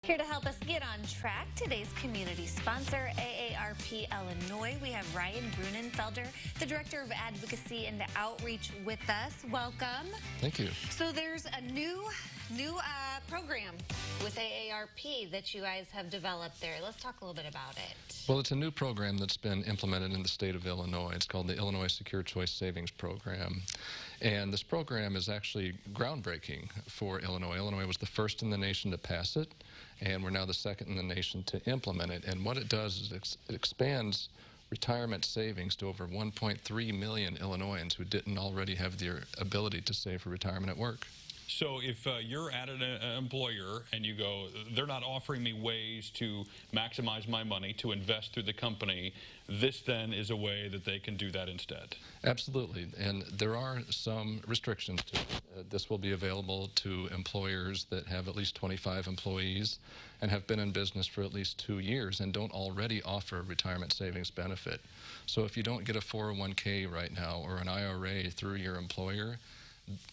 Here to help us get on track, today's community sponsor, AARP Illinois. We have Ryan Gruenenfelder, the Director of Advocacy and Outreach, with us. Welcome. Thank you. So there's a new program with AARP that you guys have developed there. Let's talk a little bit about it. Well, it's a new program that's been implemented in the state of Illinois. It's called the Illinois Secure Choice Savings Program. And this program is actually groundbreaking for Illinois. Illinois was the first in the nation to pass it, and we're now the second in the nation to implement it. And what it does is it expands retirement savings to over 1.3 million Illinoisans who didn't already have the ability to save for retirement at work. So if you're at an employer and you go, they're not offering me ways to maximize my money, to invest through the company, this then is a way that they can do that instead. Absolutely. And there are some restrictions to it. This will be available to employers that have at least 25 employees and have been in business for at least 2 years and don't already offer a retirement savings benefit. So if you don't get a 401k right now or an IRA through your employer,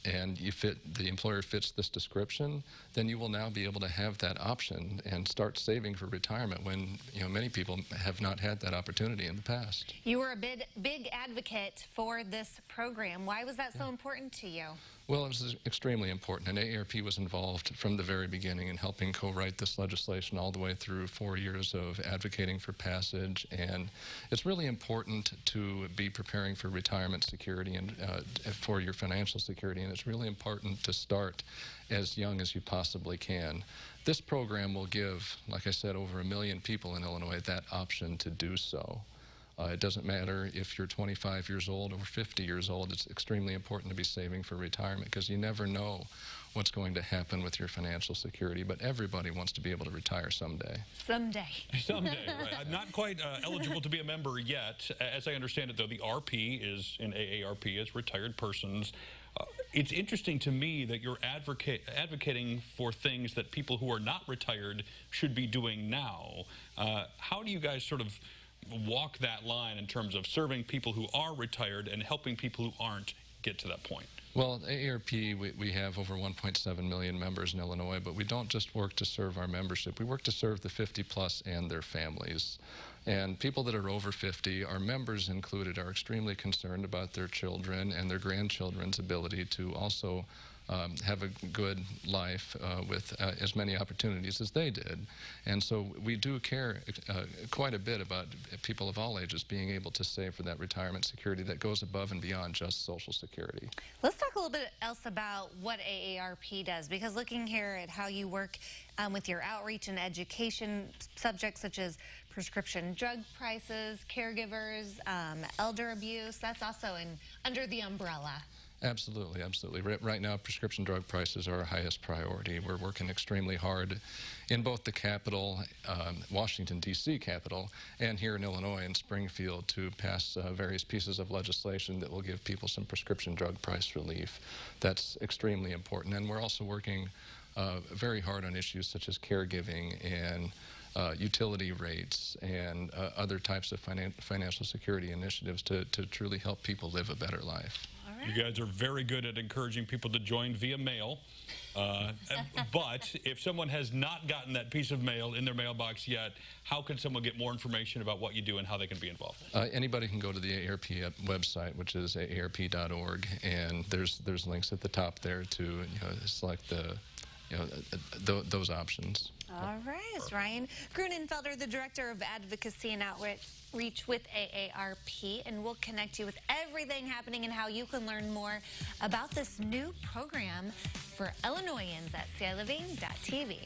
and the employer fits this description, then you will now be able to have that option and start saving for retirement when many people have not had that opportunity in the past. You were a big advocate for this program. Why was that so important to you? Well, it was extremely important, and AARP was involved from the very beginning in helping co-write this legislation all the way through 4 years of advocating for passage. And it's really important to be preparing for retirement security and for your financial security, and it's really important to start as young as you possibly can. This program will give, like I said, over 1 million people in Illinois that option to do so. It doesn't matter if you're 25 years old or 50 years old. It's extremely important to be saving for retirement because you never know what's going to happen with your financial security. But everybody wants to be able to retire someday. Someday. Someday, right. I'm not quite eligible to be a member yet. As I understand it, though, the RP is in AARP as retired persons. It's interesting to me that you're advocating for things that people who are not retired should be doing now. How do you guys sort of walk that line in terms of serving people who are retired and helping people who aren't get to that point? Well, at AARP, we have over 1.7 million members in Illinois, but we don't just work to serve our membership. We work to serve the 50-plus and their families. And people that are over 50, our members included, are extremely concerned about their children and their grandchildren's ability to also have a good life with as many opportunities as they did. And so we do care quite a bit about people of all ages being able to save for that retirement security that goes above and beyond just Social Security. Let's talk a little bit else about what AARP does, because looking here at how you work with your outreach and education subjects such as prescription drug prices, caregivers, elder abuse, that's also under the umbrella. Absolutely, absolutely. Right now, prescription drug prices are our highest priority. We're working extremely hard in both the capital, Washington, D.C. capital, and here in Illinois in Springfield to pass various pieces of legislation that will give people some prescription drug price relief. That's extremely important. And we're also working very hard on issues such as caregiving and utility rates and other types of financial security initiatives to truly help people live a better life. You guys are very good at encouraging people to join via mail. But if someone has not gotten that piece of mail in their mailbox yet, how can someone get more information about what you do and how they can be involved? Anybody can go to the AARP website, which is aarp.org, and there's links at the top there to select those options. All right, it's Ryan Gruenenfelder, the Director of Advocacy and Outreach with AARP, and we'll connect you with everything happening and how you can learn more about this new program for Illinoisans at CILiving.tv.